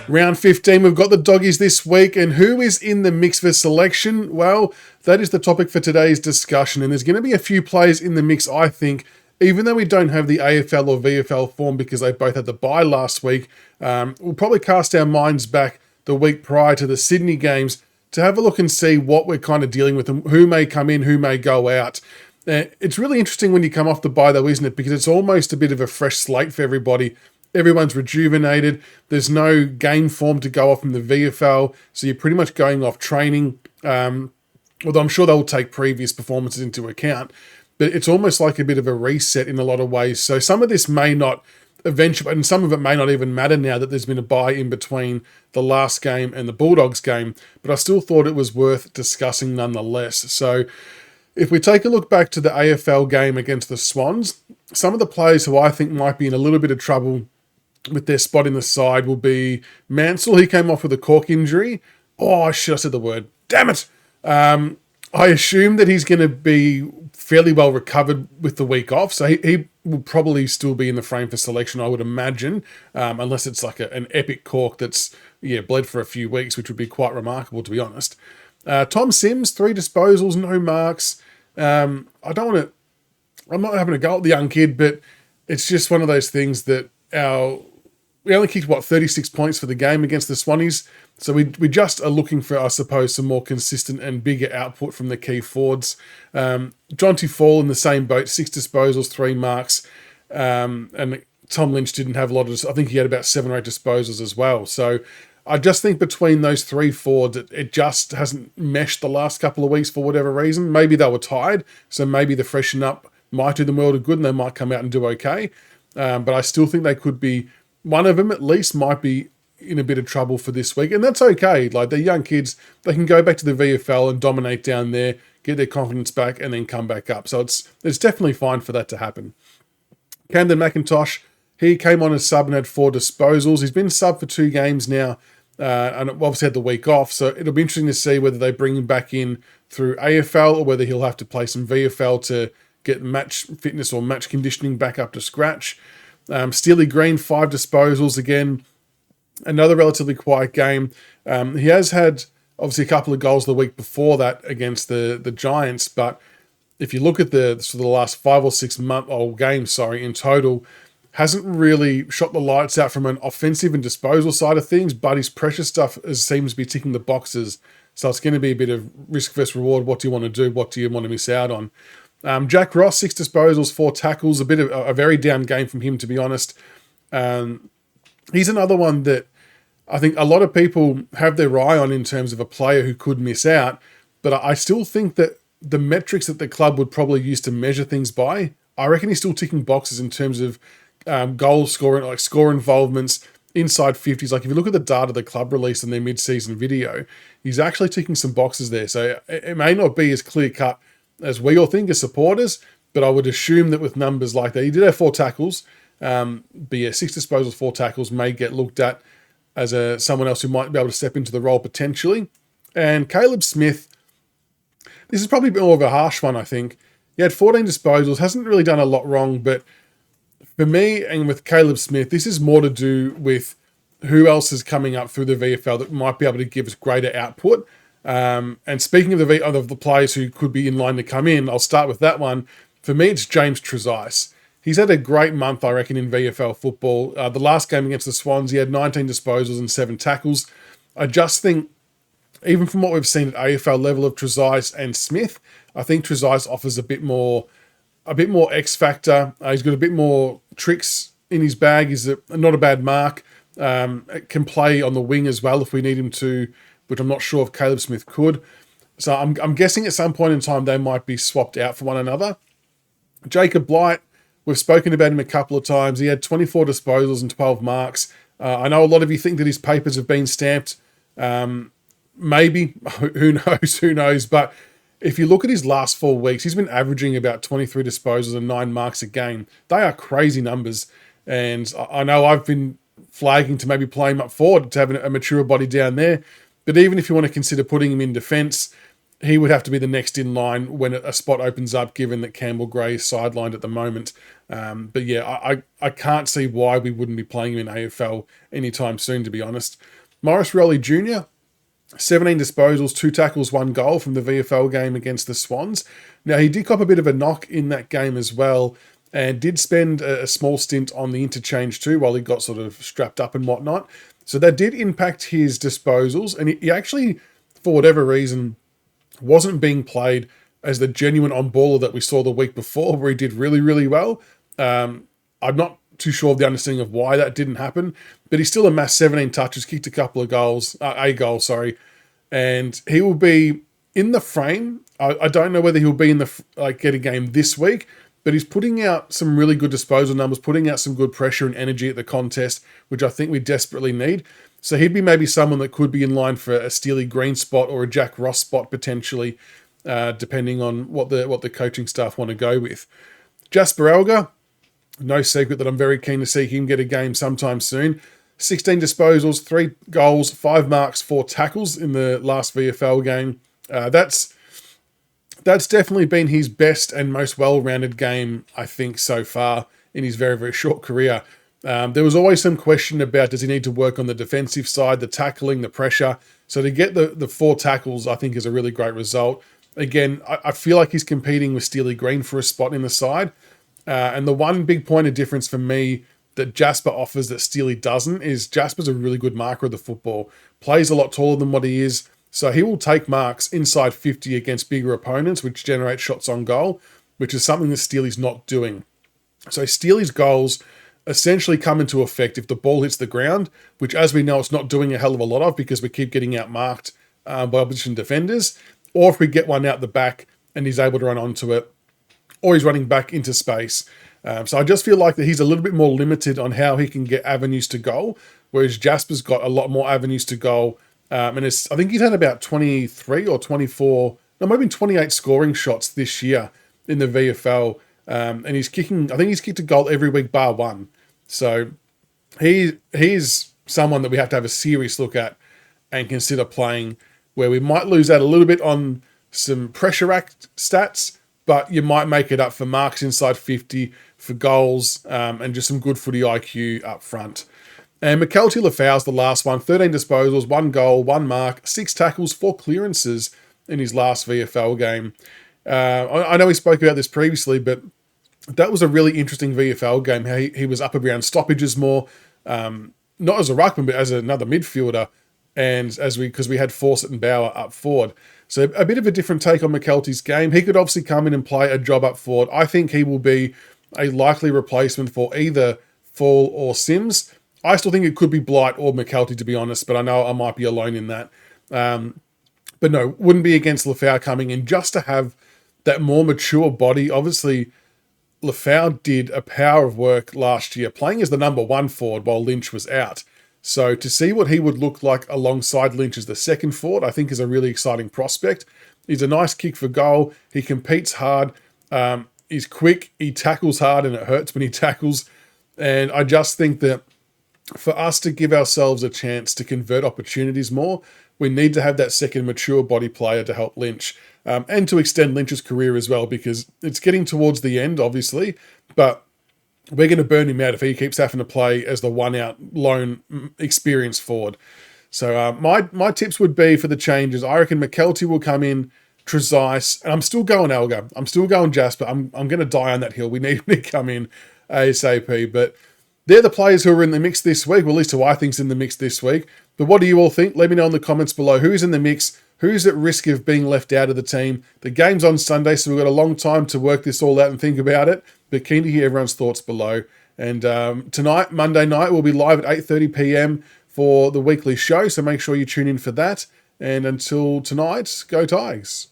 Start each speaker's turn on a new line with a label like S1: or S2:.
S1: Round 15, we've got the doggies this week, and who is in the mix for selection? Well, that is the topic for today's discussion, and there's going to be a few players in the mix, I think, even though we don't have the AFL or VFL form because they both had the bye last week. We'll probably cast our minds back the week prior to the Sydney games to have a look and see what we're kind of dealing with and who may come in, who may go out. It's really interesting when you come off the bye, though, isn't it? Because it's almost a bit of a fresh slate for everybody. Everyone's rejuvenated. There's no game form to go off from the VFL, so you're pretty much going off training. Although I'm sure they'll take previous performances into account. But it's almost like a bit of a reset in a lot of ways. So some of this may not eventually, and some of it may not even matter now that there's been a bye in between the last game and the Bulldogs game. But I still thought it was worth discussing nonetheless. So if we take a look back to the AFL game against the Swans, some of the players who I think might be in a little bit of trouble with their spot in the side will be Mansell. He came off with a cork injury. Oh, I should have said the word. Damn it. I assume that he's going to be fairly well recovered with the week off. So he will probably still be in the frame for selection, I would imagine, unless it's like an epic cork that's bled for a few weeks, which would be quite remarkable, to be honest. Tom Sims, 3 disposals, no marks. I'm not having a go at the young kid, but it's just one of those things that we only kicked, 36 points for the game against the Swannies. So we just are looking for, I suppose, some more consistent and bigger output from the key forwards. Jonty Fall in the same boat, 6 disposals, 3 marks. And Tom Lynch didn't have a lot of, I think he had about 7 or 8 disposals as well. So I just think between those 3 forwards, it just hasn't meshed the last couple of weeks for whatever reason. Maybe they were tired, so maybe the freshen up might do them world of good and they might come out and do okay. But I still think they could be, one of them at least might be in a bit of trouble for this week. And that's okay. Like, they're young kids. They can go back to the VFL and dominate down there, get their confidence back, and then come back up. So it's definitely fine for that to happen. Camden McIntosh, he came on as sub and had 4 disposals. He's been sub for 2 games now, and obviously had the week off. So it'll be interesting to see whether they bring him back in through AFL or whether he'll have to play some VFL to get match fitness or match conditioning back up to scratch. Steely Green, 5 disposals again. Another relatively quiet game. He has had, obviously, a couple of goals the week before that against the Giants, but if you look at the last 5 or 6 games, in total, hasn't really shot the lights out from an offensive and disposal side of things, but his pressure stuff seems to be ticking the boxes. So it's going to be a bit of risk versus reward. What do you want to do? What do you want to miss out on? Jack Ross, 6 disposals, 4 tackles, a bit of a very down game from him, to be honest. He's another one that I think a lot of people have their eye on in terms of a player who could miss out, but I still think that the metrics that the club would probably use to measure things by, I reckon he's still ticking boxes in terms of goal scoring, like score involvements, inside 50s. Like if you look at the data the club released in their mid-season video, he's actually ticking some boxes there. So it may not be as clear-cut as we all think as supporters, but I would assume that with numbers like that, he did have 4 tackles, but 6 disposals, 4 tackles may get looked at as someone else who might be able to step into the role potentially. And Caleb Smith, this is probably more of a harsh one, I think. He had 14 disposals, hasn't really done a lot wrong, but for me and with Caleb Smith, this is more to do with who else is coming up through the VFL that might be able to give us greater output. And speaking of the players who could be in line to come in, I'll start with that one. For me, it's James Trezise. He's had a great month, I reckon, in VFL football. The last game against the Swans, he had 19 disposals and 7 tackles. I just think, even from what we've seen at AFL level of Trezise and Smith, I think Trezise offers a bit more X factor. He's got a bit more tricks in his bag. He's not a bad mark. Can play on the wing as well if we need him to, which I'm not sure if Caleb Smith could. So I'm guessing at some point in time they might be swapped out for one another. Jacob Blight, we've spoken about him a couple of times. He had 24 disposals and 12 marks. I know a lot of you think that his papers have been stamped. Maybe. Who knows? But if you look at his last 4 weeks, he's been averaging about 23 disposals and 9 marks a game. They are crazy numbers. And I know I've been flagging to maybe play him up forward to have a mature body down there. But even if you want to consider putting him in defence, he would have to be the next in line when a spot opens up, given that Campbell Gray is sidelined at the moment. But yeah, I can't see why we wouldn't be playing him in AFL anytime soon, to be honest. Maurice Rioli Jr., 17 disposals, 2 tackles, 1 goal from the VFL game against the Swans. Now, he did cop a bit of a knock in that game as well, and did spend a small stint on the interchange too while he got sort of strapped up and whatnot. So that did impact his disposals, and he actually, for whatever reason, wasn't being played as the genuine on-baller that we saw the week before, where he did really, really well. I'm not too sure of the understanding of why that didn't happen, but he still amassed 17 touches, kicked a goal, and he will be in the frame. I don't know whether he'll be in the get a game this week, but he's putting out some really good disposal numbers, putting out some good pressure and energy at the contest, which I think we desperately need. So he'd be maybe someone that could be in line for a Steely Green spot or a Jack Ross spot potentially, depending on what the coaching staff want to go with. Jasper Elgar, no secret that I'm very keen to see him get a game sometime soon. 16 disposals, 3 goals, 5 marks, 4 tackles in the last VFL game. That's definitely been his best and most well-rounded game, I think, so far in his very, very short career. There was always some question about, does he need to work on the defensive side, the tackling, the pressure? So to get the 4 tackles, I think, is a really great result. Again, I feel like he's competing with Steely Green for a spot in the side. And the one big point of difference for me that Jasper offers that Steely doesn't is Jasper's a really good marker of the football. Plays a lot taller than what he is. So he will take marks inside 50 against bigger opponents, which generate shots on goal, which is something that Steely's not doing. So Steely's goals essentially come into effect if the ball hits the ground, which, as we know, it's not doing a hell of a lot of because we keep getting outmarked by opposition defenders, or if we get one out the back and he's able to run onto it, or he's running back into space. So I just feel like that he's a little bit more limited on how he can get avenues to goal, whereas Jasper's got a lot more avenues to goal. And I think he's had about 23 or 24, no, maybe 28 scoring shots this year in the VFL. And he's kicking, I think he's kicked a goal every week bar one. So he's someone that we have to have a serious look at and consider playing, where we might lose out a little bit on some pressure act stats, but you might make it up for marks inside 50, for goals, and just some good footy IQ up front. And McKelty Lafau's the last one. 13 disposals, 1 goal, 1 mark, 6 tackles, 4 clearances in his last VFL game. I know we spoke about this previously, but that was a really interesting VFL game. How he was up around stoppages more, not as a ruckman, but as another midfielder, and because we had Fawcett and Bauer up forward. So a bit of a different take on McKelty's game. He could obviously come in and play a job up forward. I think he will be a likely replacement for either Fall or Sims. I still think it could be Blight or McKelty, to be honest, but I know I might be alone in that. But no, wouldn't be against Lafau coming in, just to have that more mature body. Obviously, Lafau did a power of work last year, playing as the number 1 forward while Lynch was out. So to see what he would look like alongside Lynch as the second forward, I think is a really exciting prospect. He's a nice kick for goal. He competes hard. He's quick. He tackles hard, and it hurts when he tackles. And I just think that for us to give ourselves a chance to convert opportunities more, we need to have that second mature body player to help Lynch, and to extend Lynch's career as well, because it's getting towards the end, obviously, but we're going to burn him out if he keeps having to play as the one-out lone experienced forward. So my tips would be for the changes. I reckon McKelty will come in, Trezise, and I'm still going Elgar. I'm still going Jasper. I'm going to die on that hill. We need him to come in ASAP, but they're the players who are in the mix this week, well, at least who I think's in the mix this week. But what do you all think? Let me know in the comments below. Who's in the mix? Who's at risk of being left out of the team? The game's on Sunday, so we've got a long time to work this all out and think about it. But keen to hear everyone's thoughts below. And tonight, Monday night, we'll be live at 8:30 p.m. for the weekly show, so make sure you tune in for that. And until tonight, go Tigers.